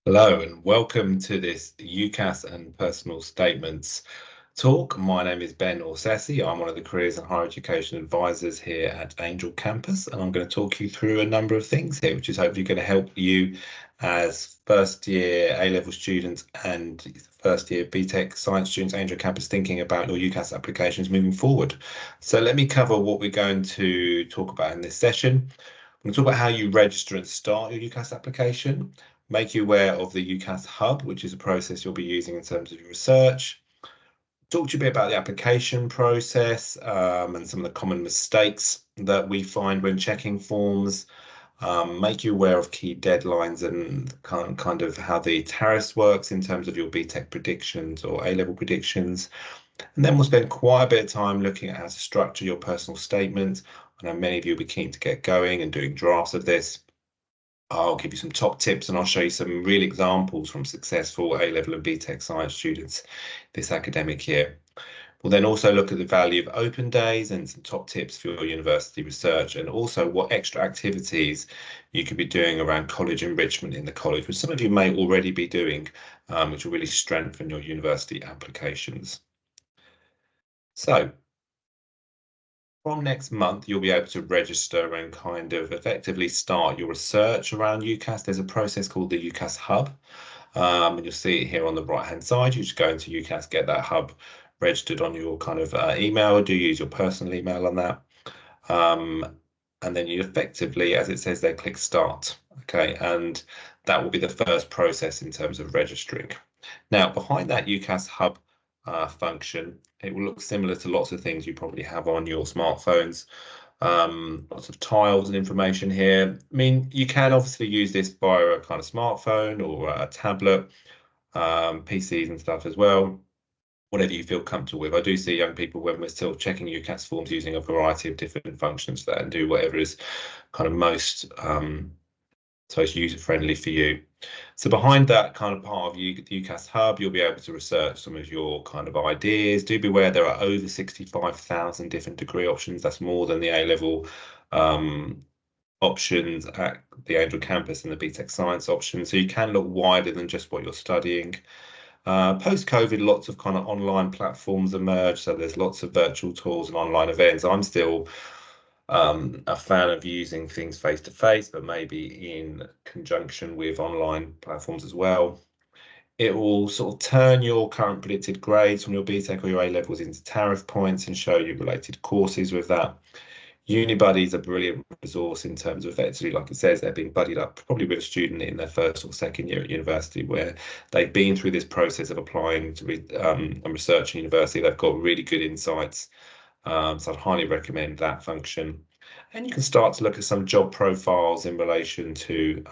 Hello and welcome to this UCAS and personal statements talk. My name is Ben Orsessi. I'm one of the careers and higher education advisors here at Angel Campus, and I'm going to talk you through a number of things here, which is hopefully going to help you as first year A-level students and first year BTEC science students, Angel Campus, thinking about your UCAS applications moving forward. So let me cover what we're going to talk about in this session. We're going to talk about how you register and start your UCAS application, make you aware of the UCAS Hub, which is a process you'll be using in terms of your research, talk to you a bit about the application process and some of the common mistakes that we find when checking forms, make you aware of key deadlines and kind of how the tariffs works in terms of your BTEC predictions or A-level predictions. And then we'll spend quite a bit of time looking at how to structure your personal statement. I know many of you will be keen to get going and doing drafts of this. I'll give you some top tips and I'll show you some real examples from successful A-level and BTEC science students this academic year. We'll then also look at the value of open days and some top tips for your university research, and also what extra activities you could be doing around college enrichment in the college, which some of you may already be doing, which will really strengthen your university applications. So from next month, you'll be able to register and kind of effectively start your research around UCAS. There's a process called the UCAS Hub, and you'll see it here on the right-hand side. You just go into UCAS, get that hub registered on your kind of email. Do use your personal email on that. And then you effectively, as it says there, click Start. Okay, and that will be the first process in terms of registering. Now, behind that UCAS Hub function, it will look similar to lots of things you probably have on your smartphones. Lots of tiles and information here. I mean, you can obviously use this via a kind of smartphone or a tablet, PCs and stuff as well, whatever you feel comfortable with. I do see young people when we're still checking UCAS forms using a variety of different functions there and do whatever is kind of most so it's user-friendly for you. So behind that kind of part of the UCAS Hub, you'll be able to research some of your kind of ideas. Do be aware there are over 65,000 different degree options. That's more than the A-level options at the Angel Campus and the BTEC Science options. So you can look wider than just what you're studying. Post-COVID, lots of kind of online platforms emerged. So there's lots of virtual tours and online events. I'm still a fan of using things face to face, but maybe in conjunction with online platforms as well. It will sort of turn your current predicted grades from your BTEC or your A levels into tariff points and show you related courses with that. UniBuddy is a brilliant resource in terms of effectively, like it says, they're being buddied up probably with a student in their first or second year at university where they've been through this process of applying to and research in university. They've got really good insights. So I'd highly recommend that function. And you can start to look at some job profiles in relation to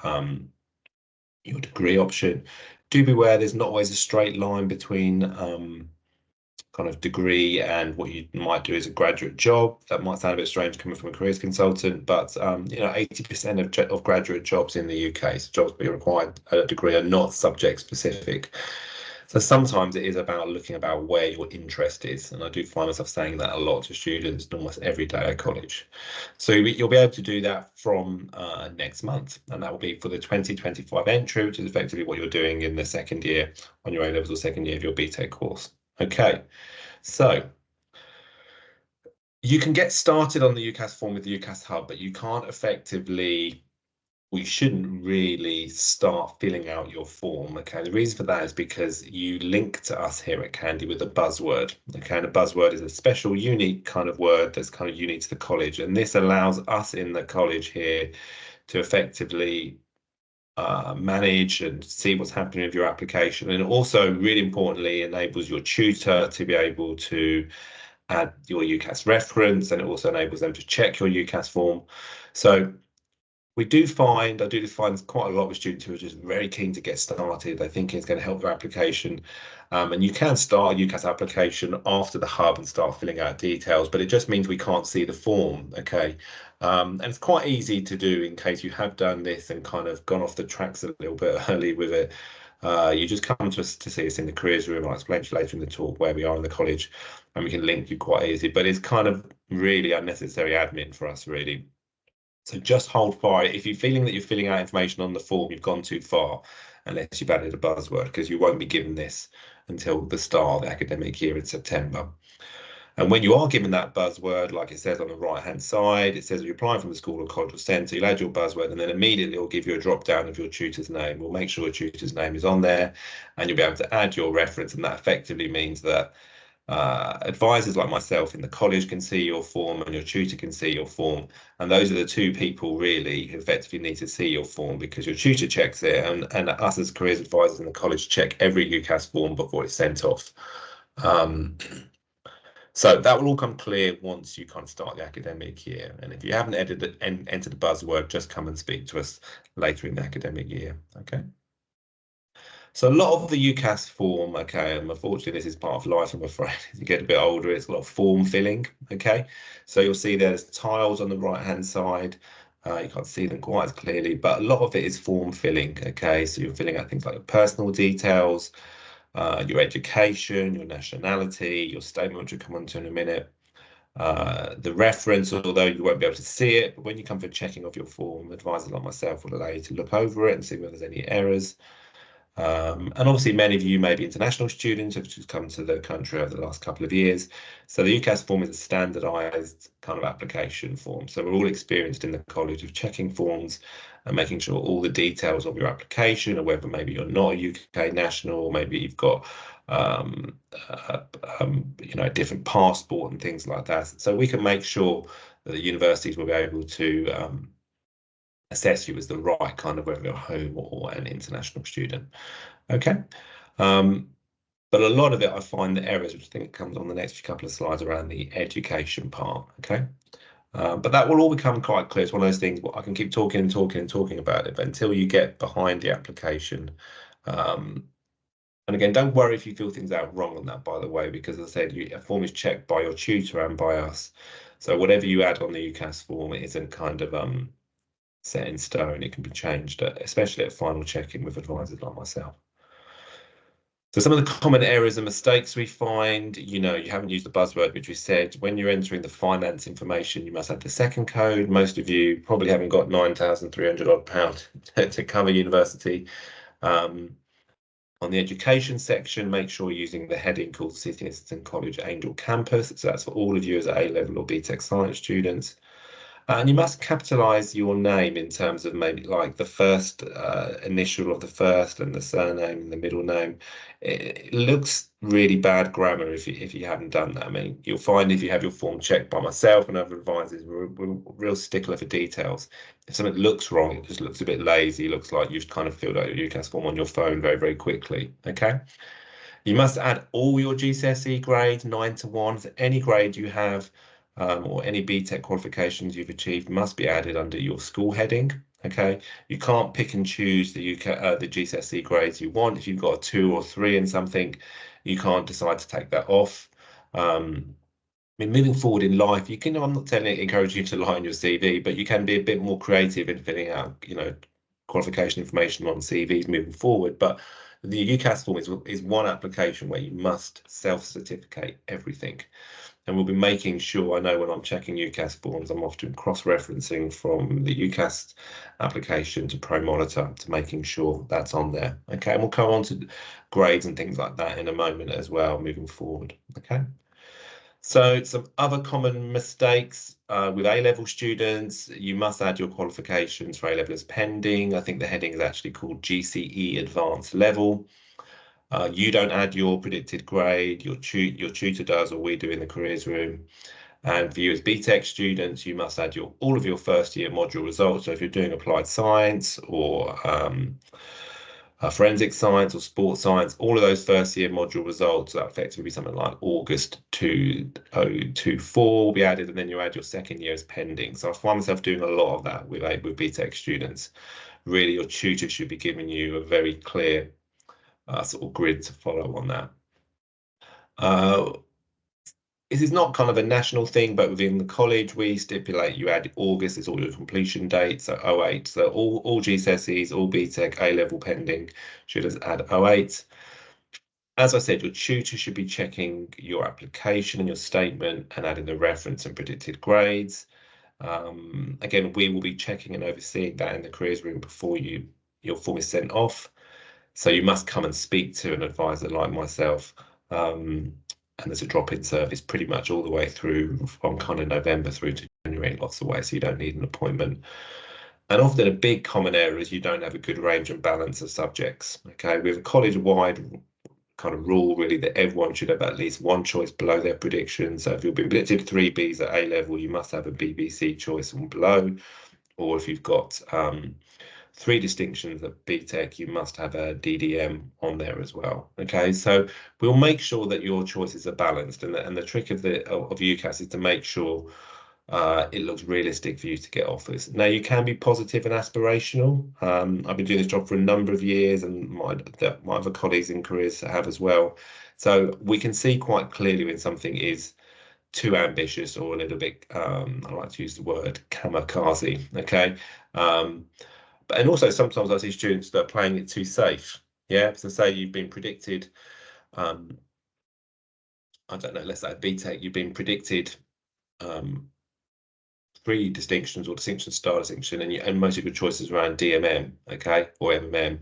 your degree option. Do be aware there's not always a straight line between kind of degree and what you might do as a graduate job. That might sound a bit strange coming from a careers consultant, but 80% of graduate jobs in the UK, so jobs being required a degree, are not subject specific. So sometimes it is about looking about where your interest is. And I do find myself saying that a lot to students almost every day at college. So you'll be able to do that from next month. And that will be for the 2025 entry, which is effectively what you're doing in the second year on your A-levels or second year of your BTEC course. Okay, so you can get started on the UCAS form with the UCAS Hub, but you can't effectively we shouldn't really start filling out your form. Okay, the reason for that is because you link to us here at Candy with a buzzword. Okay, and a buzzword is a special, unique kind of word that's kind of unique to the college, and this allows us in the college here to effectively manage and see what's happening with your application, and also really importantly enables your tutor to be able to add your UCAS reference, and it also enables them to check your UCAS form. So I do find quite a lot of students who are just very keen to get started. They think it's going to help their application. And you can start a UCAS application after the hub and start filling out details, but it just means we can't see the form, okay? And it's quite easy to do in case you have done this and kind of gone off the tracks a little bit early with it. You just come to us to see us in the careers room. I'll explain to you later in the talk where we are in the college, and we can link you quite easy, but it's kind of really unnecessary admin for us, really. So just hold fire. If you're feeling that you're filling out information on the form, you've gone too far, unless you've added a buzzword, because you won't be given this until the start of the academic year in September. And when you are given that buzzword, like it says on the right-hand side, it says you're applying from the school or college or centre, you'll add your buzzword, and then immediately it'll give you a drop-down of your tutor's name. We'll make sure your tutor's name is on there, and you'll be able to add your reference, and that effectively means that advisors like myself in the college can see your form and your tutor can see your form, and those are the two people really who effectively need to see your form, because your tutor checks it, and us as careers advisors in the college check every UCAS form before it's sent off. So that will all come clear once you kind of start the academic year. And if you haven't entered the buzzword, just come and speak to us later in the academic year. Okay. So a lot of the UCAS form, okay, and unfortunately this is part of life, I'm afraid. As you get a bit older, it's a lot of form filling, okay? So you'll see there's tiles on the right-hand side. You can't see them quite as clearly, but a lot of it is form filling, okay? So you're filling out things like your personal details, your education, your nationality, your statement, which we'll come on to in a minute. The reference, although you won't be able to see it, but when you come for checking of your form, advisors like myself will allow you to look over it and see whether there's any errors. And obviously many of you may be international students who've just come to the country over the last couple of years. So the UCAS form is a standardised kind of application form. So we're all experienced in the college of checking forms and making sure all the details of your application, or whether maybe you're not a UK national, or maybe you've got you know, a different passport and things like that. So we can make sure that the universities will be able to assess you as the right kind of, whether you're home or an international student. Okay. But a lot of it, I find the errors, which I think comes on the next couple of slides, around the education part. Okay. But that will all become quite clear. It's one of those things, I can keep talking and talking and talking about it, but until you get behind the application, and again, don't worry if you feel things out wrong on that, by the way, because as I said, a form is checked by your tutor and by us. So whatever you add on the UCAS form, it isn't kind of set in stone. It can be changed, especially at final checking with advisors like myself. So some of the common errors and mistakes we find, you know, you haven't used the buzzword, which we said. When you're entering the finance information, you must have the second code. Most of you probably haven't got £9,300 odd to cover university. On the education section, make sure you're using the heading called City and Assistant College Angel Campus. So that's for all of you as A-level or BTEC science students. And you must capitalize your name in terms of maybe like the first initial of the first and the surname and the middle name. It looks really bad grammar if you haven't done that. I mean, you'll find if you have your form checked by myself and other advisors, we're real stickler for details. If something looks wrong, it just looks a bit lazy. It looks like you've kind of filled out your UCAS form on your phone very, very quickly. Okay. You must add all your GCSE grades 9 to 1. So any grade you have, or any BTEC qualifications you've achieved, must be added under your school heading. Okay, you can't pick and choose the the GCSE grades you want. If you've got a 2 or 3 in something, you can't decide to take that off. I mean, moving forward in life, you can. I'm not encouraging you to lie on your CV, but you can be a bit more creative in filling out, you know, qualification information on CVs moving forward. But the UCAS form is one application where you must self-certificate everything. And we'll be making sure, I know when I'm checking UCAS forms, I'm often cross-referencing from the UCAS application to ProMonitor to making sure that's on there. Okay, and we'll come on to grades and things like that in a moment as well, moving forward. Okay. So some other common mistakes with A-level students, you must add your qualifications for A-level as pending. I think the heading is actually called GCE Advanced Level. You don't add your predicted grade, your tutor does, or we do in the careers room. And for you as BTEC students, you must add all of your first year module results. So if you're doing applied science or forensic science or sports science, all of those first year module results, that effectively be something like August 2024 will be added, and then you add your second year as pending. So I find myself doing a lot of that with BTEC students. Really, your tutor should be giving you a very clear sort of grid to follow on that. This is not kind of a national thing, but within the college, we stipulate you add August as all your completion dates, so 08. So all GCSEs, all BTEC, A-level pending should add 08. As I said, your tutor should be checking your application and your statement and adding the reference and predicted grades. Again, we will be checking and overseeing that in the careers room before your form is sent off. So you must come and speak to an advisor like myself. And there's a drop-in service pretty much all the way through from kind of November through to January, lots of ways, so you don't need an appointment. And often a big common error is you don't have a good range and balance of subjects. Okay, we have a college-wide kind of rule really that everyone should have at least one choice below their prediction. So if you've been predicted 3 Bs at A level, you must have a BBC choice and below. Or if you've got 3 distinctions at BTEC, you must have a DDM on there as well. Okay, so we'll make sure that your choices are balanced, and the trick of UCAS is to make sure it looks realistic for you to get offers. Now, you can be positive and aspirational. I've been doing this job for a number of years, and my other colleagues in careers have as well. So we can see quite clearly when something is too ambitious or a little bit, I like to use the word kamikaze, okay? And also sometimes I see students that are playing it too safe. Yeah, so say you've been predicted, I don't know, let's say at BTEC, you've been predicted 3 distinctions or distinction, star distinction, and most of your choices around DMM, okay, or MMM.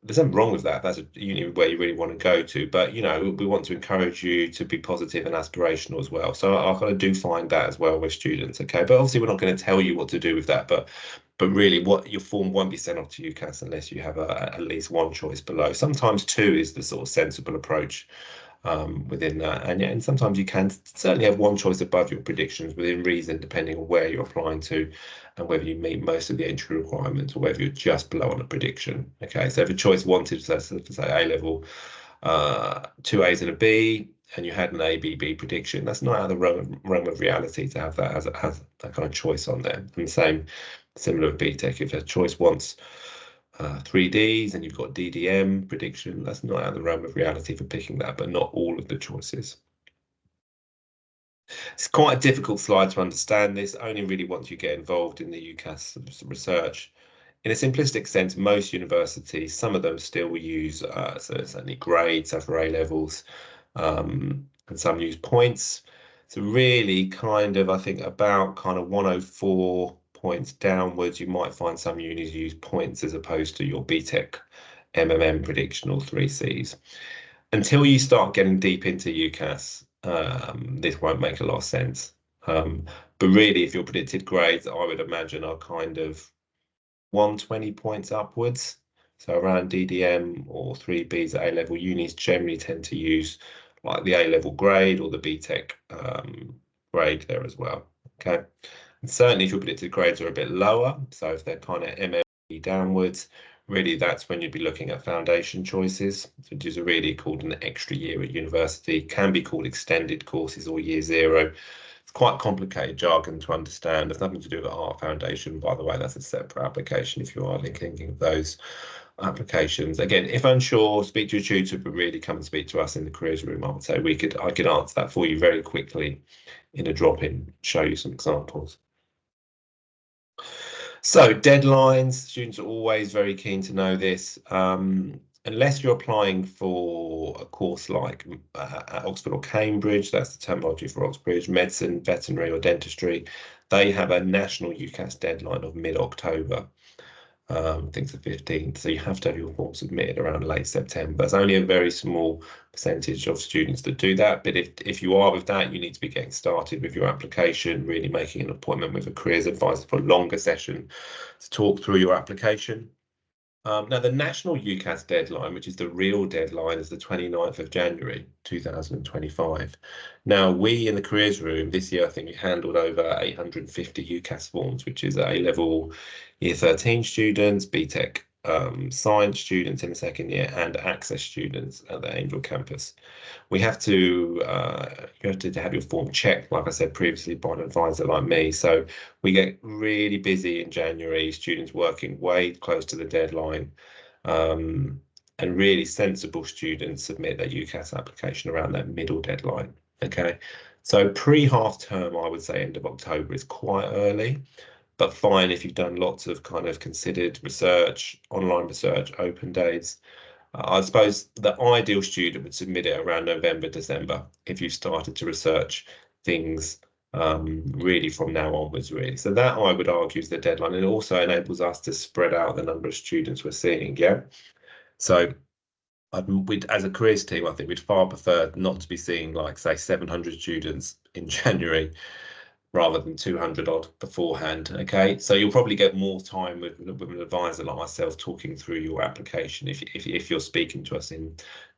There's nothing wrong with that. That's a uni where you really want to go to, but you know, we want to encourage you to be positive and aspirational as well. So I kind of do find that as well with students, okay. But obviously, we're not going to tell you what to do with that, but really, what your form won't be sent off to UCAS unless you have at least one choice below. Sometimes 2 is the sort of sensible approach within that, and sometimes you can certainly have one choice above your predictions within reason, depending on where you're applying to and whether you meet most of the entry requirements or whether you're just below on a prediction. Okay, so if a choice wanted, so to say A level, 2 A's and a B, and you had an ABB prediction, that's not out of the realm of reality to have that as that kind of choice on there. And similar with BTEC, if a choice wants 3 Ds and you've got DDM prediction, that's not out of the realm of reality for picking that, but not all of the choices. It's quite a difficult slide to understand this, only really once you get involved in the UCAS research. In a simplistic sense, most universities, some of them still use certainly grades, so for A levels, and some use points. So really kind of, I think about kind of 104 points downwards, you might find some unis use points as opposed to your BTEC MMM prediction or 3Cs. Until you start getting deep into UCAS, this won't make a lot of sense. But really, if your predicted grades, I would imagine, are kind of 120 points upwards. So around DDM or 3Bs at A-level, unis generally tend to use like the A-level grade or the BTEC grade there as well. Okay, and certainly if your predicted grades are a bit lower, so if they're kind of MME downwards, really that's when you'd be looking at foundation choices, which is really called an extra year at university, can be called extended courses or year 0. It's quite complicated jargon to understand. There's nothing to do with Art Foundation, by the way. That's a separate application if you are thinking of those applications. Again, if unsure, speak to your tutor, but really come and speak to us in the careers room. I would say I could answer that for you very quickly in a drop-in, show you some examples. So deadlines, students are always very keen to know this. Unless you're applying for a course like at Oxford or Cambridge, that's the terminology for Oxbridge, medicine, veterinary or dentistry, they have a national UCAS deadline of mid-October. I think it's the 15th, so you have to have your form submitted around late September. There's only a very small percentage of students that do that, but if you are with that, you need to be getting started with your application, really making an appointment with a careers advisor for a longer session to talk through your application. Now, the national UCAS deadline, which is the real deadline, is the 29th of January 2025. Now, we in the careers room this year, I think we handled over 850 UCAS forms, which is A-level year 13 students, BTEC science students in the second year, and access students at the Angel campus. We have to, you have to have your form checked, like I said previously, by an advisor like me. So we get really busy in January, students working way close to the deadline, and really sensible students submit their UCAS application around that middle deadline. Okay, so pre-half term, I would say end of October is quite early, but fine if you've done lots of kind of considered research, online research, open days. I suppose the ideal student would submit it around November, December, if you've started to research things really from now onwards, really. So that, I would argue, is the deadline. And it also enables us to spread out the number of students we're seeing, yeah? So as a careers team, I think we'd far prefer not to be seeing, like, say, 700 students in January rather than 200 odd beforehand. Okay, so you'll probably get more time with an advisor like myself talking through your application if you're speaking to us in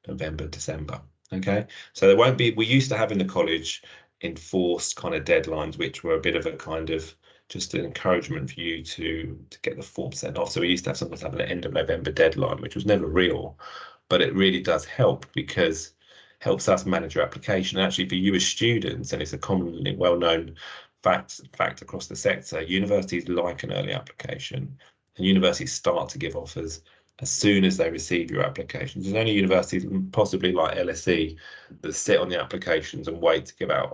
November, December. Okay, so there won't be, we used to have in the college enforced kind of deadlines, which were a bit of a kind of just an encouragement for you to get the form sent off. So we used to have something like an end of November deadline, which was never real, but it really does help because helps us manage your application. Actually, for you as students, and it's a commonly well-known fact across the sector, universities like an early application, and universities start to give offers as soon as they receive your applications. There's only universities, possibly like LSE, that sit on the applications and wait to give out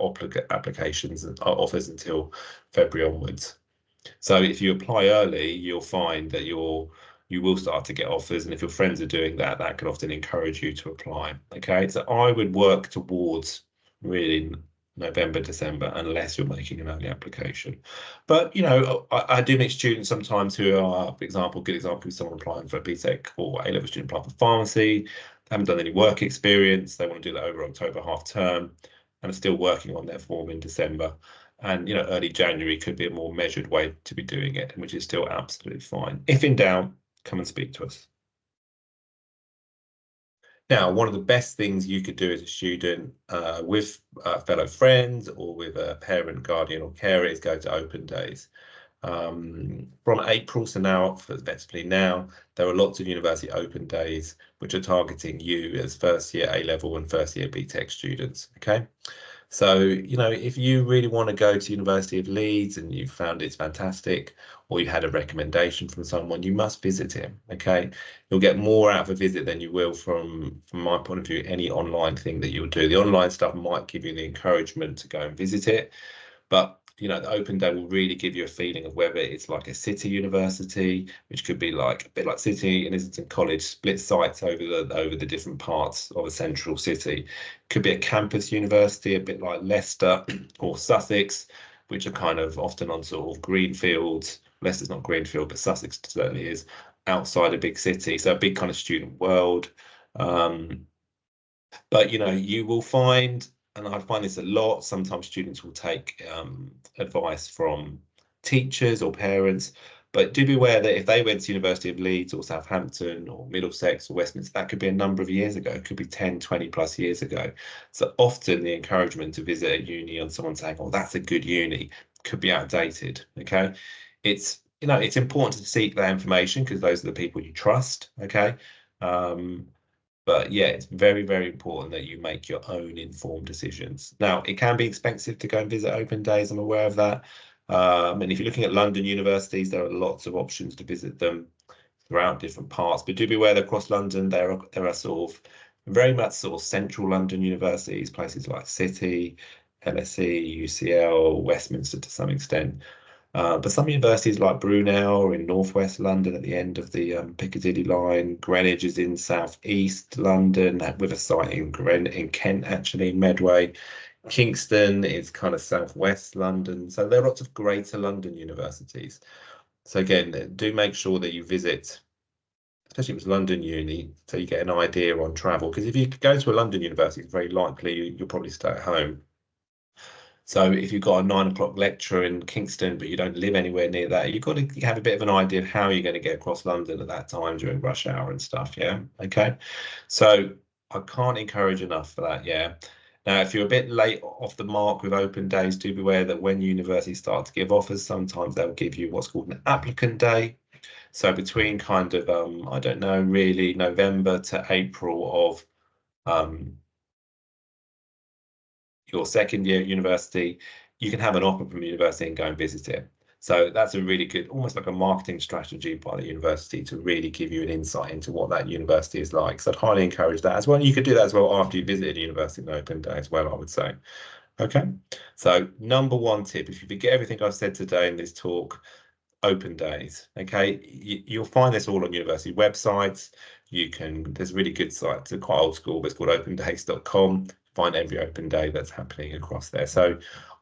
applications and offers until February onwards. So if you apply early, you'll find that you will start to get offers, and if your friends are doing that, that can often encourage you to apply. Okay, so I would work towards really November, December, unless you're making an early application. But you know, I do meet students sometimes who are, for example, good example is someone applying for a BTEC or A-level student applying for pharmacy, they haven't done any work experience, they want to do that over October half term, and are still working on their form in December. And you know, early January could be a more measured way to be doing it, which is still absolutely fine. If in doubt, come and speak to us. Now, one of the best things you could do as a student with fellow friends or with a parent, guardian, or carer is go to open days. From April, so now, effectively now, there are lots of university open days which are targeting you as first year A-level and first year BTEC students. Okay. So, you know, if you really want to go to University of Leeds and you found it's fantastic, or you had a recommendation from someone, you must visit him. Okay, you'll get more out of a visit than you will from my point of view, any online thing that you'll do. The online stuff might give you the encouragement to go and visit it, but you know, the open day will really give you a feeling of whether it's like a city university, which could be like a bit like City and Islington College, split sites over the different parts of a central city. Could be a campus university, a bit like Leicester or Sussex, which are kind of often on sort of greenfields. Leicester's not greenfield, but Sussex certainly is outside a big city, so a big kind of student world. But you know, you will find, and I find this a lot, sometimes students will take advice from teachers or parents, but do be aware that if they went to University of Leeds or Southampton or Middlesex or Westminster, that could be a number of years ago, it could be 10, 20 plus years ago. So often the encouragement to visit a uni on someone saying, oh, that's a good uni, could be outdated. Okay, it's, you know, it's important to seek that information because those are the people you trust. Okay. But yeah, it's very, very important that you make your own informed decisions. Now, it can be expensive to go and visit open days, I'm aware of that. And if you're looking at London universities, there are lots of options to visit them throughout different parts. But do be aware that across London, there are sort of very much sort of central London universities, places like City, LSE, UCL, Westminster to some extent. But some universities like Brunel are in northwest London at the end of the Piccadilly line. Greenwich is in southeast London with a site in Kent, actually, in Medway. Kingston is kind of southwest London. So there are lots of greater London universities. So again, do make sure that you visit, especially if it's London uni, so you get an idea on travel. Because if you go to a London university, it's very likely you'll probably stay at home. So if you've got a 9 o'clock lecture in Kingston, but you don't live anywhere near that, you've got to have a bit of an idea of how you're going to get across London at that time during rush hour and stuff. Yeah. Okay. So I can't encourage enough for that. Yeah. Now, if you're a bit late off the mark with open days, do be aware that when universities start to give offers, sometimes they'll give you what's called an applicant day. So between kind of, I don't know, really November to April of your second year at university, you can have an offer from the university and go and visit it. So that's a really good, almost like a marketing strategy by the university to really give you an insight into what that university is like. So I'd highly encourage that as well. You could do that as well after you visited a university on open day as well, I would say. Okay, so number one tip, if you forget everything I've said today in this talk, open days. Okay, you'll find this all on university websites. There's really good sites, they're quite old school, but it's called opendays.com. Find every open day that's happening across there. So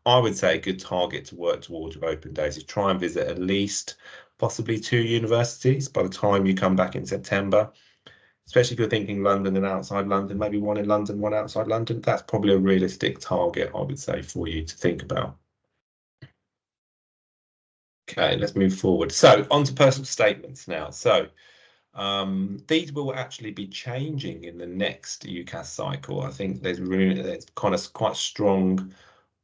I would say a good target to work towards with open days is try and visit at least possibly 2 universities by the time you come back in September. especially if you're thinking London and outside London, maybe one in London, one outside London. That's probably a realistic target, I would say, for you to think about. Okay, let's move forward. So on to personal statements now. So these will actually be changing in the next UCAS cycle. I think there's kind of quite strong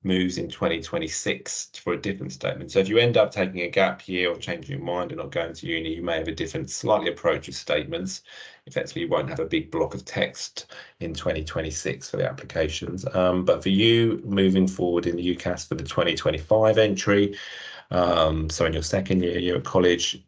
moves in 2026 for a different statement. So if you end up taking a gap year or changing your mind and not going to uni, you may have a different slightly approach of statements. Effectively, you won't have a big block of text in 2026 for the applications. But for you moving forward in the UCAS for the 2025 entry, so in your second year at college,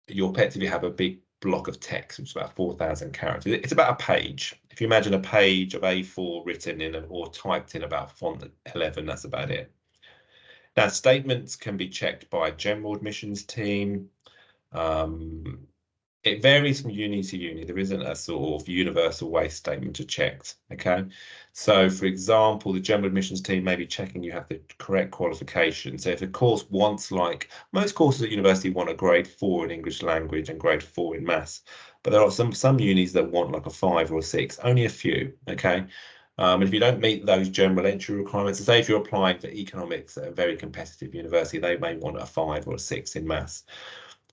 you'll effectively have a big block of text, which is about 4,000 characters. It's about a page. If you imagine a page of A4 written in or typed in about font 11, that's about it. Now, statements can be checked by a general admissions team. It varies from uni to uni. There isn't a sort of universal way statement to checked, okay? So, for example, the general admissions team may be checking you have the correct qualification. So if a course wants, like, most courses at university want a grade 4 in English language and grade 4 in maths, but there are some unis that want like a 5 or a 6, only a few, okay? And if you don't meet those general entry requirements, so say if you're applying for economics at a very competitive university, they may want a 5 or a 6 in maths.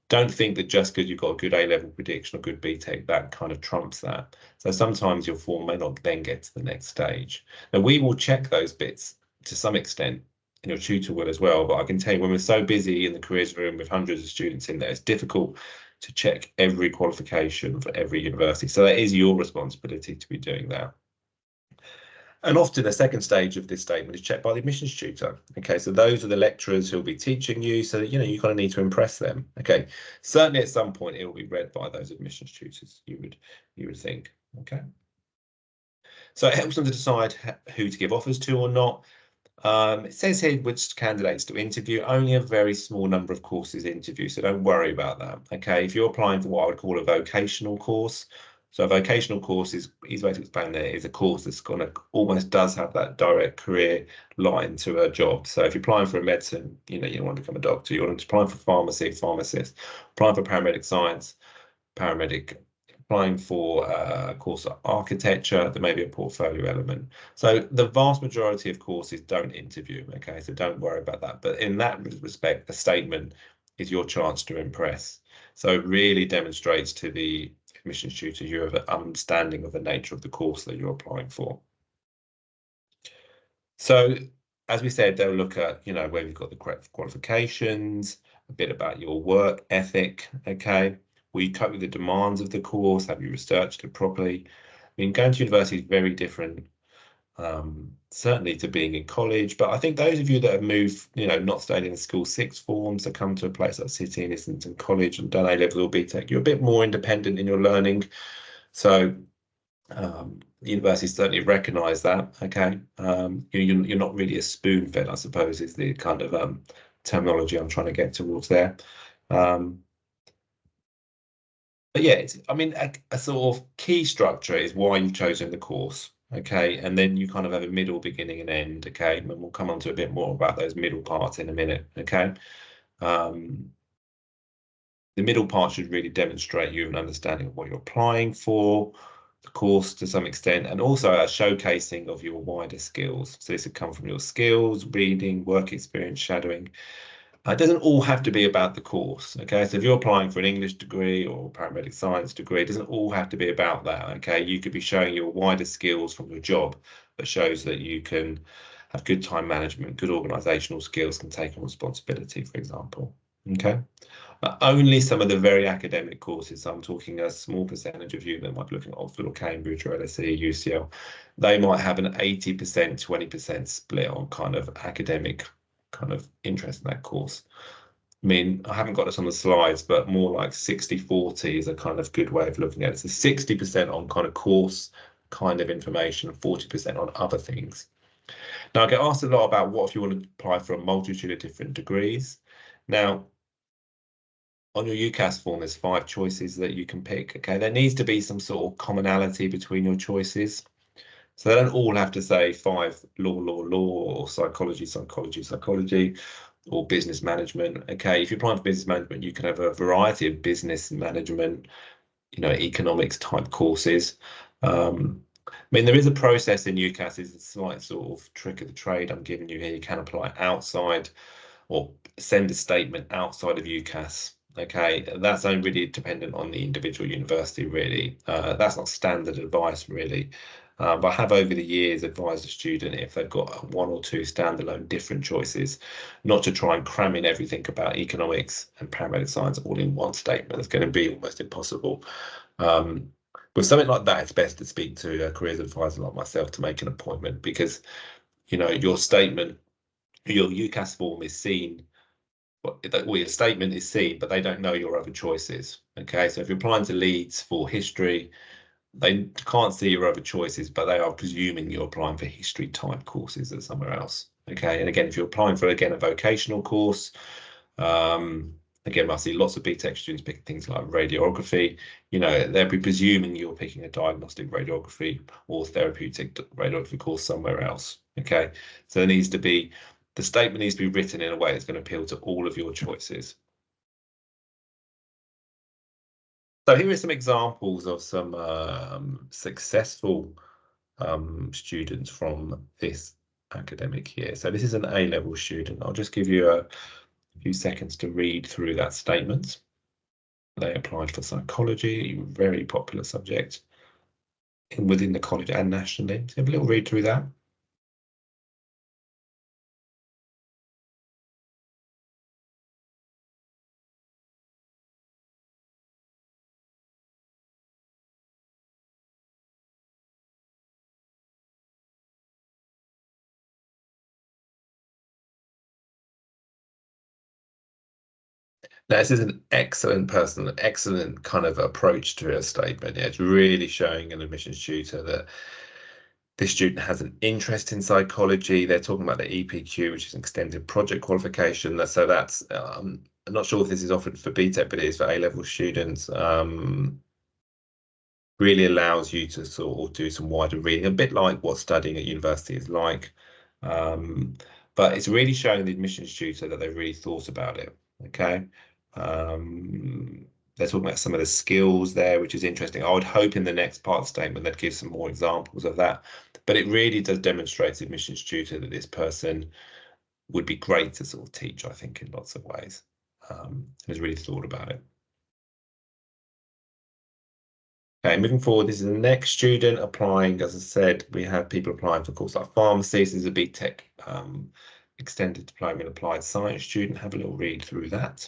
Don't think that just because you've got a good A-level prediction or good BTEC, that kind of trumps that. So sometimes your form may not then get to the next stage. Now, we will check those bits to some extent, and your tutor will as well. But I can tell you, when we're so busy in the careers room with hundreds of students in there, it's difficult to check every qualification for every university. So that is your responsibility to be doing that. And often the second stage of this statement is checked by the admissions tutor. Okay, so those are the lecturers who'll be teaching you, so that, you know, you kind of need to impress them. Okay, certainly at some point it will be read by those admissions tutors, you would think. Okay, so it helps them to decide who to give offers to or not. It says here which candidates to interview. Only a very small number of courses interview, so don't worry about that. Okay, if you're applying for what I would call a vocational course, so a vocational course is, easy way to explain that, is a course that's gonna almost does have that direct career line to a job. So if you're applying for a medicine, you know, you want to become a doctor, you want to apply for pharmacy, pharmacist, applying for paramedic science, paramedic, applying for a course of architecture, there may be a portfolio element. So the vast majority of courses don't interview, okay, so don't worry about that. But in that respect, the statement is your chance to impress. So it really demonstrates to the admissions tutor you have an understanding of the nature of the course that you're applying for. So as we said, they'll look at, you know, whether you've got the correct qualifications, a bit about your work ethic, okay? Will you cope with the demands of the course? Have you researched it properly? I mean, going to university is very different, certainly to being in college. But I think those of you that have moved, you know, not stayed in the school sixth forms, that come to a place like City and Islington College and done A-level or BTEC, you're a bit more independent in your learning. So universities certainly recognise that. Okay, you're not really a spoon-fed, I suppose, is the kind of terminology I'm trying to get towards there. But yeah, I mean, a sort of key structure is why you've chosen the course. Okay, and then you kind of have a middle, beginning, and end. Okay, and we'll come on to a bit more about those middle parts in a minute. Okay. The middle part should really demonstrate you an understanding of what you're applying for, the course to some extent, and also a showcasing of your wider skills. So this would come from your skills, reading, work experience, shadowing. It doesn't all have to be about the course, okay? So if you're applying for an English degree or paramedic science degree, it doesn't all have to be about that, okay? You could be showing your wider skills from your job that shows that you can have good time management, good organisational skills, can take on responsibility, for example, okay? Only some of the very academic courses, so I'm talking a small percentage of you that might be looking at Oxford or Cambridge or LSE, UCL, they might have an 80%, 20% split on kind of academic kind of interest in that course. I mean, I haven't got this on the slides, but more like 60-40 is a kind of good way of looking at it. So 60% on kind of course kind of information, 40% on other things. Now, I get asked a lot about what if you want to apply for a multitude of different degrees. Now, on your UCAS form, there's 5 choices that you can pick. Okay, there needs to be some sort of commonality between your choices. So they don't all have to say 5 law, or psychology, or business management. Okay, if you're applying for business management, you can have a variety of business management economics type courses. I mean, there is a process in UCAS. It's a slight sort of trick of the trade I'm giving you here. You can apply outside or send a statement outside of UCAS. Okay, that's only really dependent on the individual university, really. That's not standard advice, really. But I have over the years advised a student if they've got one or two standalone different choices, not to try and cram in everything about economics and paramedic science all in one statement. It's going to be almost impossible. With something like that, it's best to speak to a careers advisor like myself to make an appointment because, your statement, your UCAS form is seen, well, your statement is seen, but they don't know your other choices. Okay, so if you're applying to Leeds for history, they can't see your other choices, but they are presuming you're applying for history type courses at somewhere else. Okay, and again, if you're applying for, again, a vocational course, again, I see lots of BTEC students picking things like radiography. They'll be presuming you're picking a diagnostic radiography or therapeutic radiography course somewhere else. Okay, so the statement needs to be written in a way that's going to appeal to all of your choices. So here are some examples of some successful students from this academic year. So this is an A-level student. I'll just give you a few seconds to read through that statement. They applied for psychology, very popular subject within the college and nationally. So have a little read through that. Now, this is an excellent person, an excellent kind of approach to a statement. Yeah, it's really showing an admissions tutor that this student has an interest in psychology. They're talking about the EPQ, which is an extended project qualification. So that's, I'm not sure if this is offered for BTEC, but it is for A-level students. Really allows you to sort of do some wider reading, a bit like what studying at university is like. But it's really showing the admissions tutor that they've really thought about it. Okay. They're talking about some of the skills there, which is interesting. I would hope in the next part of the statement they'd give some more examples of that. But it really does demonstrate to the admissions tutor that this person would be great to sort of teach, I think, in lots of ways. Has really thought about it. Okay, moving forward, this is the next student applying. As I said, we have people applying for courses like pharmacy. This is a BTEC extended diploma in applied science student. Have a little read through that.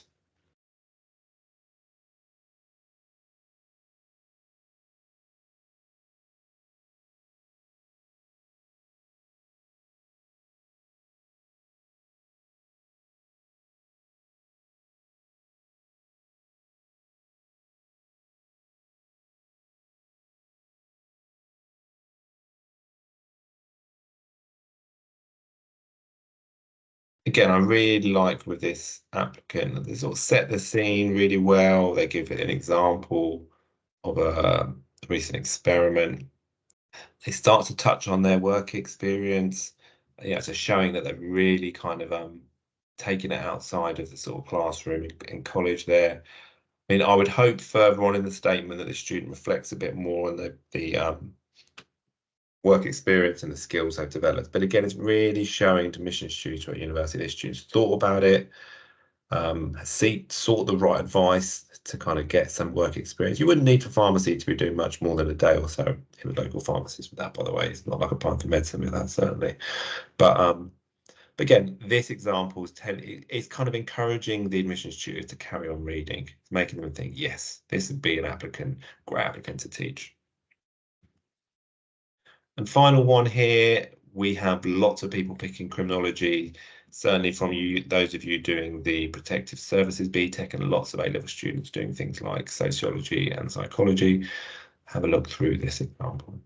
Again, I really like with this applicant, they sort of set the scene really well. They give it an example of a recent experiment. They start to touch on their work experience. Yeah, so showing that they've really kind of taken it outside of the sort of classroom in college there. I mean, I would hope further on in the statement that the student reflects a bit more on the work experience and the skills they've developed. But again, it's really showing to admissions tutor at university, the students thought about it, sought the right advice to kind of get some work experience. You wouldn't need for pharmacy to be doing much more than a day or so in a local pharmacist with that, by the way. It's not like applying for medicine with that, certainly. But again, this example is kind of encouraging the admissions tutor to carry on reading, making them think, yes, this would be an applicant, great applicant to teach. And final one here, we have lots of people picking criminology, certainly from you, those of you doing the protective services BTEC, and lots of A-level students doing things like sociology and psychology. Have a look through this example.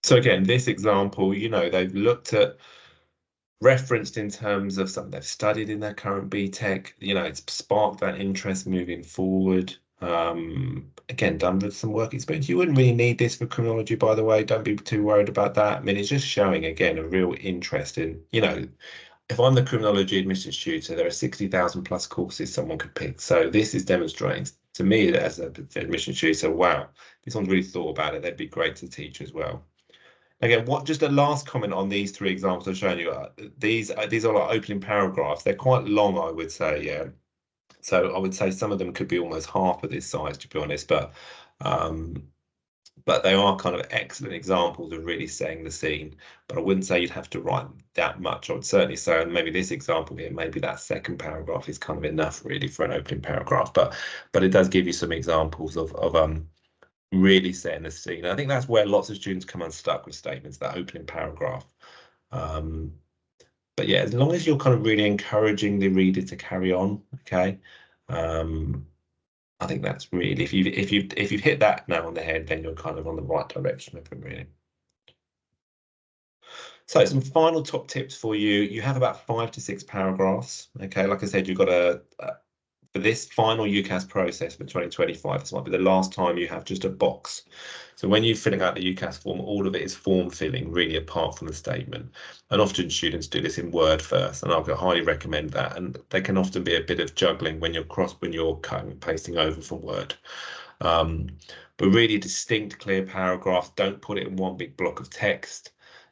So again, this example, they've looked at referenced in terms of something they've studied in their current BTEC. You know, it's sparked that interest moving forward. Again, done with some work experience. You wouldn't really need this for criminology, by the way. Don't be too worried about that. I mean, it's just showing, again, a real interest in, you know, if I'm the criminology admissions tutor, there are 60,000 plus courses someone could pick. So this is demonstrating to me that as an admissions tutor, wow, this one's really thought about it. They'd be great to teach as well. Again, just a last comment on these three examples I've shown you. These are like opening paragraphs. They're quite long, I would say, yeah. So I would say some of them could be almost half of this size, to be honest, but they are kind of excellent examples of really setting the scene. But I wouldn't say you'd have to write that much. I would certainly say, and maybe this example here, maybe that second paragraph is kind of enough really for an opening paragraph. But it does give you some examples of really setting the scene. I think that's where lots of students come unstuck with statements, that opening paragraph. But yeah, as long as you're kind of really encouraging the reader to carry on, okay. I think that's really, if you've hit that nail on the head, then you're kind of on the right direction of it, really. So some final top tips for you. You have about 5 to 6 paragraphs. Okay, like I said, you've got for this final UCAS process for 2025, this might be the last time you have just a box. So when you're filling out the UCAS form, all of it is form filling, really, apart from the statement. And often students do this in Word first, and I would highly recommend that. And they can often be a bit of juggling when you're cutting and pasting over from Word. But really distinct, clear paragraphs. Don't put it in one big block of text.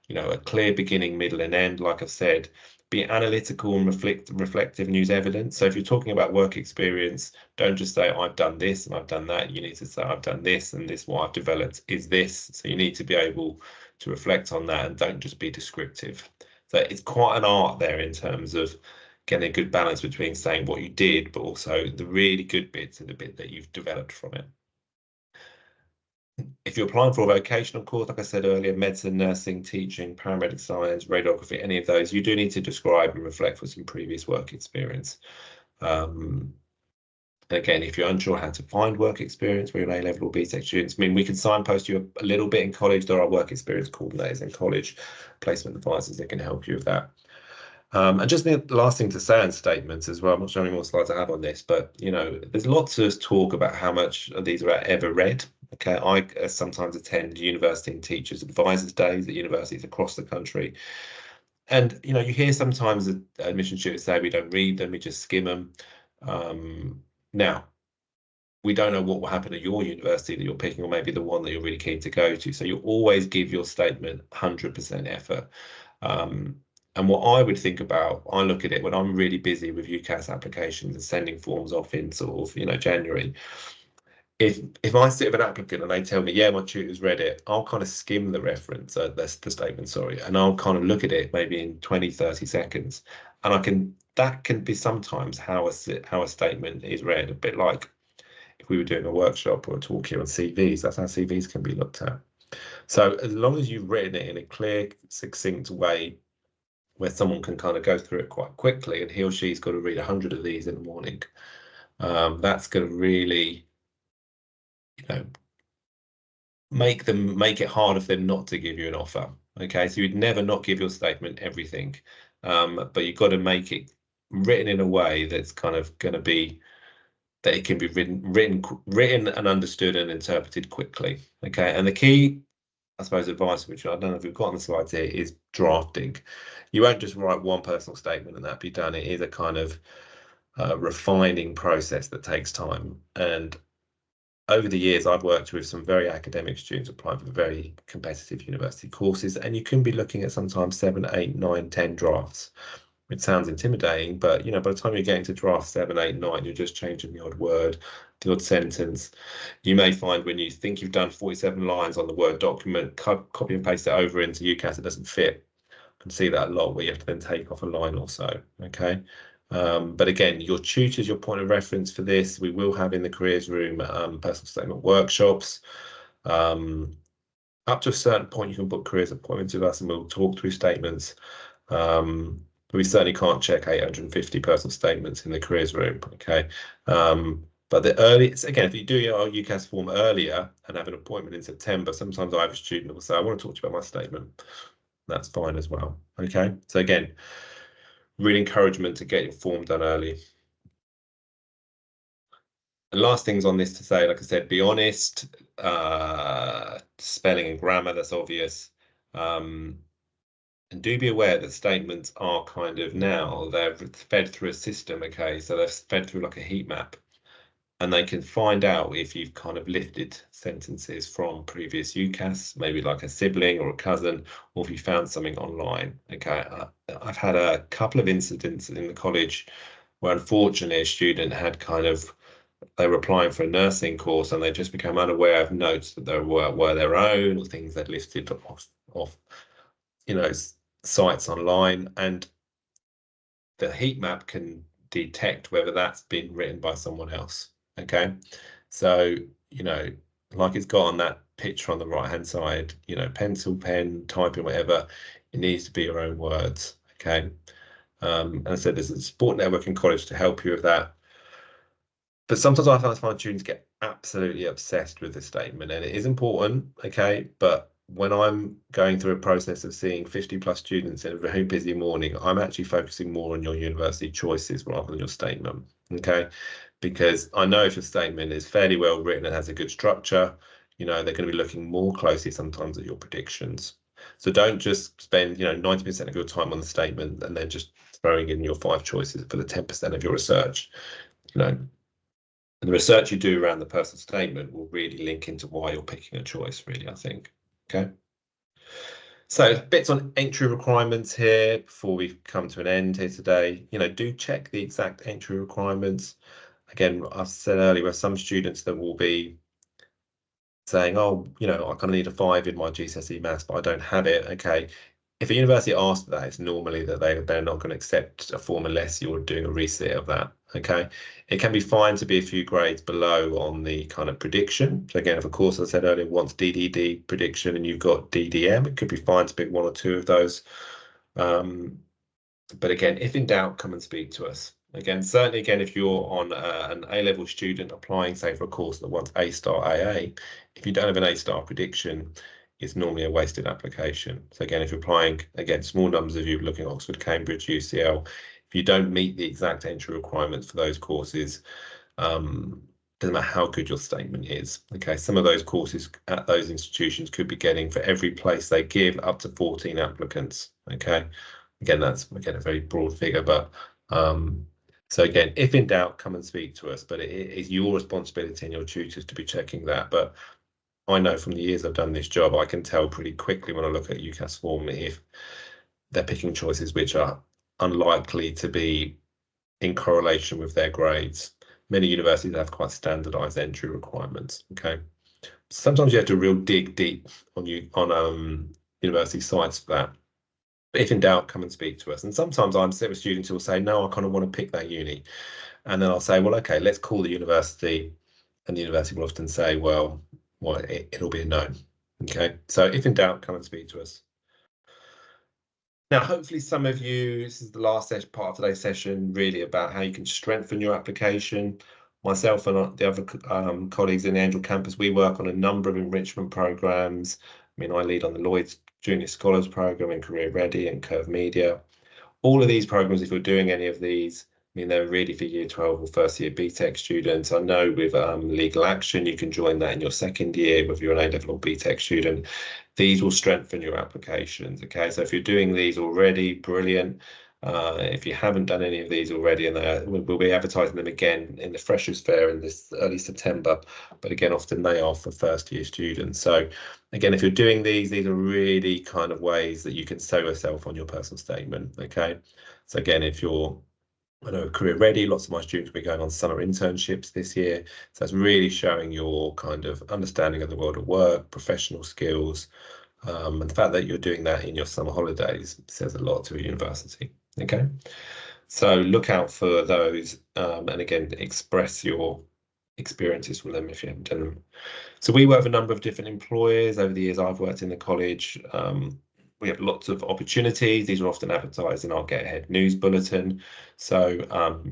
You know, a clear beginning, middle, and end, like I've said. Be analytical and reflective and use evidence. So if you're talking about work experience, don't just say, I've done this and I've done that. You need to say, I've done this and this, what I've developed is this. So you need to be able to reflect on that and don't just be descriptive. So it's quite an art there in terms of getting a good balance between saying what you did, but also the really good bits and the bit that you've developed from it. If you're applying for a vocational course, like I said earlier, medicine, nursing, teaching, paramedic science, radiography, any of those, you do need to describe and reflect for some previous work experience. Again, if you're unsure how to find work experience for your A-level or BTEC students, I mean, we can signpost you a little bit in college. There are work experience coordinators in college, placement advisors that can help you with that. And just the last thing to say on statements as well, I'm not sure how many more slides I have on this, but, you know, there's lots of talk about how much of these are ever read. Okay, I sometimes attend university and teachers advisors days at universities across the country. And, you know, you hear sometimes admission tutors say we don't read them, we just skim them. Now, we don't know what will happen at your university that you're picking, or maybe the one that you're really keen to go to. So you always give your statement 100% effort. And what I would think about, I look at it when I'm really busy with UCAS applications and sending forms off in sort of, you know, January. If I sit with an applicant and they tell me, yeah, my tutor's read it, I'll kind of skim the reference, that's the statement, sorry, and I'll kind of look at it maybe in 20, 30 seconds. And that can be sometimes how a statement is read, a bit like if we were doing a workshop or a talk here on CVs, that's how CVs can be looked at. So as long as you've written it in a clear, succinct way where someone can kind of go through it quite quickly, and he or she's got to read 100 of these in the morning, that's going to really, you know, make it harder for them not to give you an offer. Okay, so you'd never not give your statement everything, but you've got to make it written in a way that's kind of going to be that it can be written and understood and interpreted quickly. Okay, and the key, I suppose, advice, which I don't know if we've got on the slides here, is drafting. You won't just write one personal statement and that be done. It is a kind of refining process that takes time. And over the years, I've worked with some very academic students applying for very competitive university courses, and you can be looking at sometimes 7, 8, 9, 10 drafts. It sounds intimidating, but, you know, by the time you're getting to draft 7, 8, 9, you're just changing the odd word, the odd sentence. You may find when you think you've done 47 lines on the Word document, copy and paste it over into UCAS, it doesn't fit. I can see that a lot where you have to then take off a line or so, okay? But again, your tutor's your point of reference for this. We will have in the careers room personal statement workshops. Up to a certain point, you can book careers appointments with us and we'll talk through statements. But we certainly can't check 850 personal statements in the careers room, okay? But again, if you do your UCAS form earlier and have an appointment in September, sometimes I have a student who will say, I want to talk to you about my statement. That's fine as well. Okay, so again, really encouragement to get your form done early. And last things on this to say, like I said, be honest, spelling and grammar, that's obvious. And do be aware that statements are kind of now, they're fed through a system, okay? So they're fed through like a heat map. And they can find out if you've kind of lifted sentences from previous UCAS, maybe like a sibling or a cousin, or if you found something online. Okay, I've had a couple of incidents in the college where unfortunately a student had they were applying for a nursing course and they just became unaware of notes that were their own or things they'd lifted off sites online, and the heat map can detect whether that's been written by someone else. Okay, so like it's got on that picture on the right hand side, pencil, pen, typing, whatever, it needs to be your own words. Okay, and I said there's a support network in college to help you with that. But sometimes I find students get absolutely obsessed with the statement, and it is important, okay? But when I'm going through a process of seeing 50+ students in a very busy morning, I'm actually focusing more on your university choices rather than your statement, okay? Because I know if your statement is fairly well written and has a good structure, they're going to be looking more closely sometimes at your predictions. So don't just spend, 90% of your time on the statement and then just throwing in your 5 choices for the 10% of your research. And the research you do around the personal statement will really link into why you're picking a choice, really, I think. Okay. So bits on entry requirements here before we come to an end here today. Do check the exact entry requirements. Again, I said earlier, some students that will be saying, oh, I kind of need a 5 in my GCSE maths, but I don't have it. Okay. If a university asks for that, it's normally that they're not going to accept a form unless you're doing a resit of that. Okay. It can be fine to be a few grades below on the kind of prediction. So again, if a course, as I said earlier, wants DDD prediction and you've got DDM, it could be fine to pick 1 or 2 of those. But again, if in doubt, come and speak to us. Again, certainly, if you're on an A-level student applying, say, for a course that wants A-star AA, if you don't have an A-star prediction, it's normally a wasted application. So again, if you're applying, again, small numbers of you looking at Oxford, Cambridge, UCL, if you don't meet the exact entry requirements for those courses, doesn't matter how good your statement is. Okay, some of those courses at those institutions could be getting, for every place they give, up to 14 applicants. Okay, again, that's a very broad figure, but so again, if in doubt, come and speak to us. But it is your responsibility and your tutors to be checking that. But I know from the years I've done this job, I can tell pretty quickly when I look at UCAS form if they're picking choices which are unlikely to be in correlation with their grades. Many universities have quite standardized entry requirements. Okay, sometimes you have to dig deep on university sites for that. But if in doubt, come and speak to us. And sometimes I'm set with students who will say, no, I kind of want to pick that uni. And then I'll say, well, okay, let's call the university. And the university will often say, well, it'll be a no. Okay, so if in doubt, come and speak to us. Now, hopefully some of you, this is the last part of today's session, really about how you can strengthen your application. Myself and the other colleagues in the Angel campus, we work on a number of enrichment programs. I mean, I lead on the Lloyd's Junior Scholars Program and Career Ready and Curve Media. All of these programs, if you're doing any of these, I mean, they're really for year 12 or first year BTEC students. I know with legal action, you can join that in your second year, whether you're an A-level or BTEC student. These will strengthen your applications. Okay, so if you're doing these already, brilliant. If you haven't done any of these already, and we'll be advertising them again in the Freshers' Fair in this early September, but again, often they are for first year students. So again, if you're doing these are really kind of ways that you can sell yourself on your personal statement. Okay, so again, if you're career ready, lots of my students will be going on summer internships this year. So that's really showing your kind of understanding of the world of work, professional skills, and the fact that you're doing that in your summer holidays says a lot to a university. Okay, so look out for those, and again, express your experiences with them if you haven't done them. So we work with a number of different employers. Over the years I've worked in the college, we have lots of opportunities. These are often advertised in our Get Ahead news bulletin. So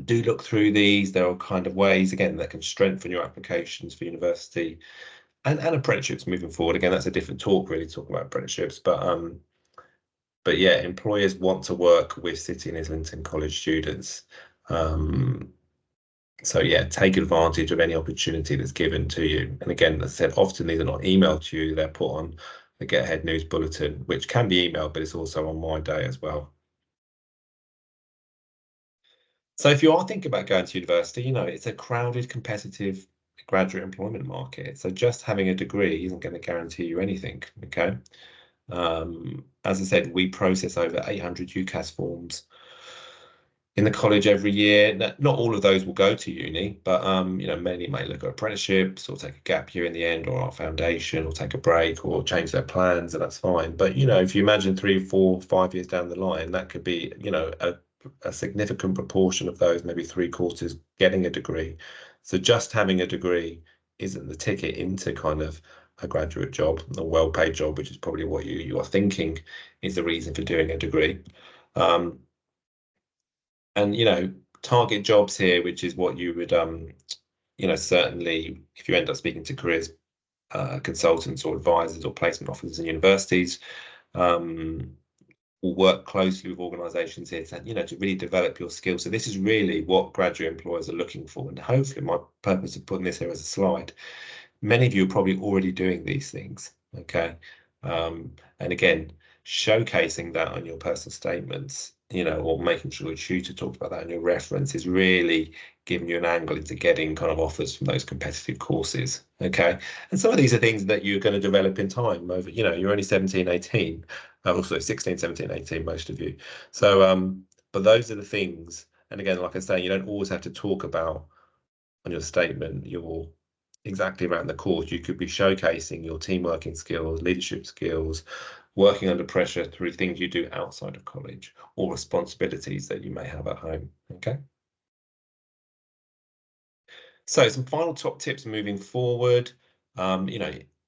do look through these. There are kind of ways, again, that can strengthen your applications for university. and apprenticeships moving forward. Again, that's a different talk, really, talking about apprenticeships. But yeah, employers want to work with City and Islington College students. So yeah, take advantage of any opportunity that's given to you. And again, as I said, often these are not emailed to you, they're put on the Get Ahead News Bulletin, which can be emailed, but it's also on My Day as well. So if you are thinking about going to university, it's a crowded, competitive graduate employment market. So just having a degree isn't going to guarantee you anything, okay? As I said, we process over 800 UCAS forms in the college every year. Not all of those will go to uni, but many may look at apprenticeships or take a gap year in the end, or our foundation, or take a break, or change their plans, and that's fine. But if you imagine 3, 4, 5 years down the line, that could be a significant proportion of those, maybe 3/4, getting a degree. So just having a degree isn't the ticket into kind of a graduate job, a well-paid job, which is probably what you are thinking is the reason for doing a degree. And target jobs here, which is what you would certainly, if you end up speaking to careers consultants or advisors or placement officers in universities, will work closely with organizations here to really develop your skills. So this is really what graduate employers are looking for. And hopefully my purpose of putting this here as a slide, many of you are probably already doing these things, okay? And again, showcasing that on your personal statements, or making sure your tutor talks about that in your reference, is really giving you an angle into getting kind of offers from those competitive courses, okay? And some of these are things that you're going to develop in time over, you're only 17, 18, also 16, 17, 18, most of you. So, but those are the things. And again, like I say, you don't always have to talk about on your statement your exactly around the course. You could be showcasing your team working skills, leadership skills, working under pressure through things you do outside of college, or responsibilities that you may have at home. Okay. So some final top tips moving forward.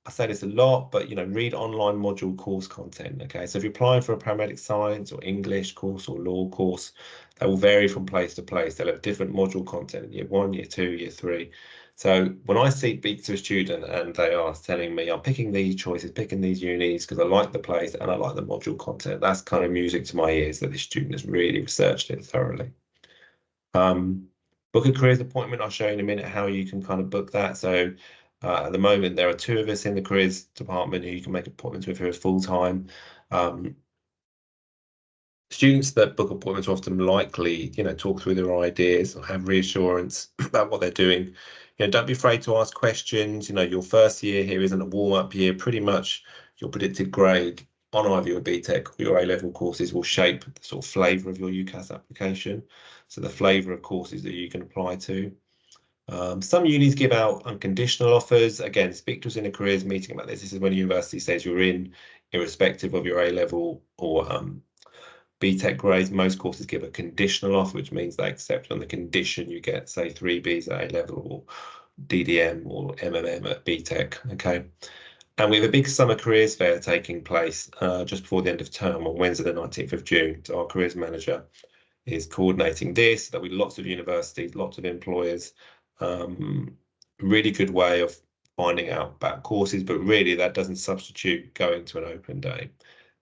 I say this a lot, but read online module course content. Okay, so if you're applying for a paramedic science or English course or law course, that will vary from place to place. They'll have different module content in year 1, year 2, year 3. So when I speak to a student and they are telling me I'm picking these choices, picking these unis because I like the place and I like the module content, that's kind of music to my ears that the student has really researched it thoroughly. Book a careers appointment. I'll show you in a minute how you can kind of book that. So at the moment, there are 2 of us in the careers department who you can make appointments with who are full-time. Students that book appointments often likely, talk through their ideas or have reassurance about what they're doing. Don't be afraid to ask questions. Your first year here isn't a warm-up year. Pretty much your predicted grade on either your BTEC or your A-level courses will shape the sort of flavour of your UCAS application. So the flavour of courses that you can apply to. Some unis give out unconditional offers. Again, speak to us in a careers meeting about this. This is when a university says you're in, irrespective of your A-level or BTEC grades. Most courses give a conditional offer, which means they accept on the condition you get, say, 3Bs at A-level or DDM or MMM at BTEC, okay? And we have a big summer careers fair taking place just before the end of term on Wednesday, the 19th of June. So our careers manager is coordinating this. There'll be lots of universities, lots of employers. Really good way of finding out about courses, but really that doesn't substitute going to an open day.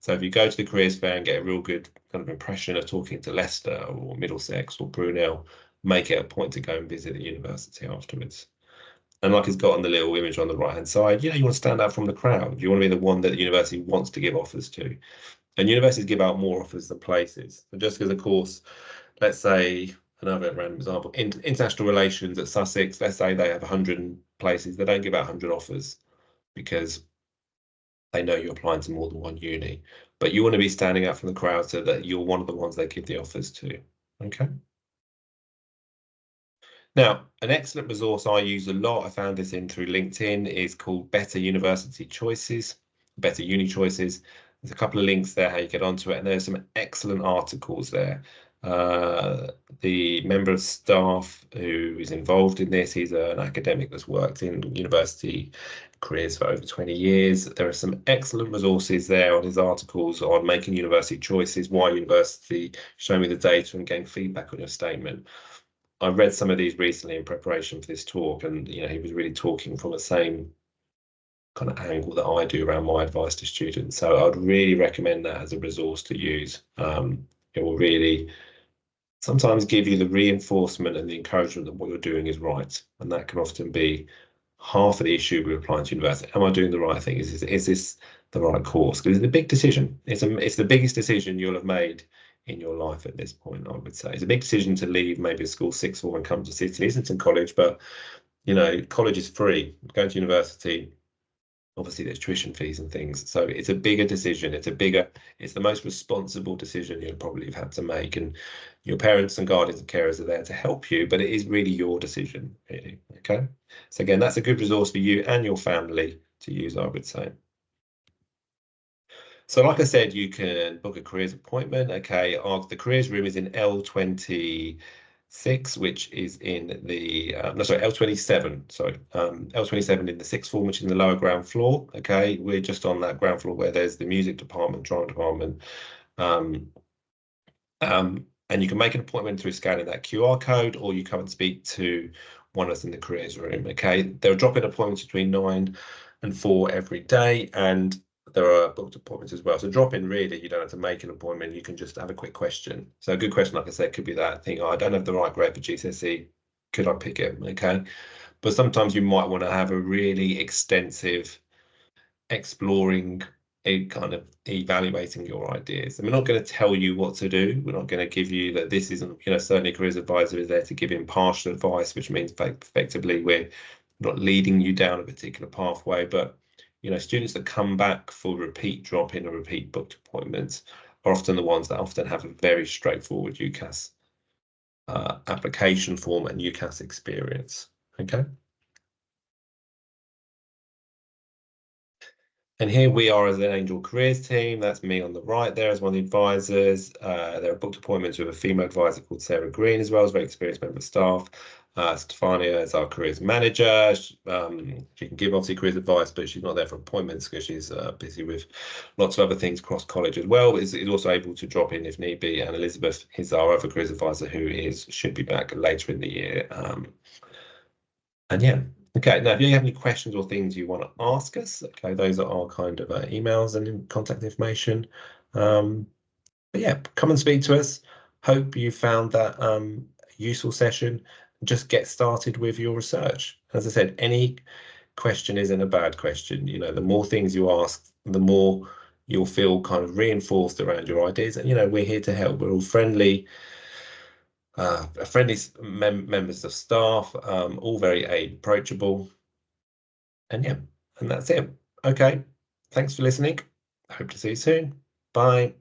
So if you go to the careers fair and get a real good kind of impression of talking to Leicester or Middlesex or Brunel, make it a point to go and visit the university afterwards. And like it's got on the little image on the right-hand side, you want to stand out from the crowd. You want to be the one that the university wants to give offers to. And universities give out more offers than places. So just because a course, let's say, another random example, international relations at Sussex, let's say they have 100 places, they don't give out 100 offers because they know you're applying to more than one uni. But you want to be standing out from the crowd so that you're one of the ones they give the offers to. Okay. Now, an excellent resource I use a lot, I found this in through LinkedIn, is called Better University Choices, Better Uni Choices. There's a couple of links there how you get onto it, and there's some excellent articles there. The member of staff who is involved in this, he's an academic that's worked in university careers for over 20 years. There are some excellent resources there on his articles on making university choices, why university, show me the data and getting feedback on your statement. I read some of these recently in preparation for this talk, and he was really talking from the same kind of angle that I do around my advice to students. So I'd really recommend that as a resource to use. It will really sometimes give you the reinforcement and the encouragement that what you're doing is right. And that can often be half of the issue with applying to university. Am I doing the right thing? Is this the right course? Because it's a big decision. It's the biggest decision you'll have made in your life at this point, I would say. It's a big decision to leave maybe a school sixth form and come to City Islington College, but college is free. Going to university, obviously there's tuition fees and things, so it's a bigger decision. It's the most responsible decision you'll probably have had to make, and your parents and guardians and carers are there to help you, but it is really your decision, really. Okay, so again, that's a good resource for you and your family to use, I would say. So like I said, you can book a careers appointment. Okay, the careers room is in L26, which is in the L27. Sorry, L27 in the sixth form, which is in the lower ground floor. Okay, we're just on that ground floor where there's the music department, drama department, and you can make an appointment through scanning that QR code, or you come and speak to one of us in the careers room. Okay, there are drop-in appointments between 9 and 4 every day, and there are booked appointments as well. So drop-in, really, you don't have to make an appointment. You can just have a quick question. So a good question, like I said, could be that thing, I don't have the right grade for GCSE. Could I pick it? Okay, but sometimes you might want to have a really extensive exploring, a kind of evaluating your ideas. And we're not going to tell you what to do. We're not going to give you that this isn't, certainly a careers advisor is there to give impartial advice, which means effectively we're not leading you down a particular pathway. But, students that come back for repeat drop-in or repeat booked appointments are often the ones that often have a very straightforward UCAS application form and UCAS experience. Okay. And here we are as an Angel Careers team. That's me on the right there as one of the advisors. There are booked appointments with a female advisor called Sarah Green as well, as a very experienced member of staff. Stefania is our careers manager. She can give obviously careers advice, but she's not there for appointments because she's busy with lots of other things across college as well. Is also able to drop in if need be. And Elizabeth is our other careers advisor who should be back later in the year. And yeah. Okay, now if you have any questions or things you want to ask us, okay, those are our kind of emails and contact information. But yeah, come and speak to us. Hope you found that useful session. Just get started with your research. As I said, any question isn't a bad question. The more things you ask, the more you'll feel kind of reinforced around your ideas. And we're here to help. We're all friendly members of staff, all very approachable. And yeah, and that's it. Okay, thanks for listening. I hope to see you soon. Bye.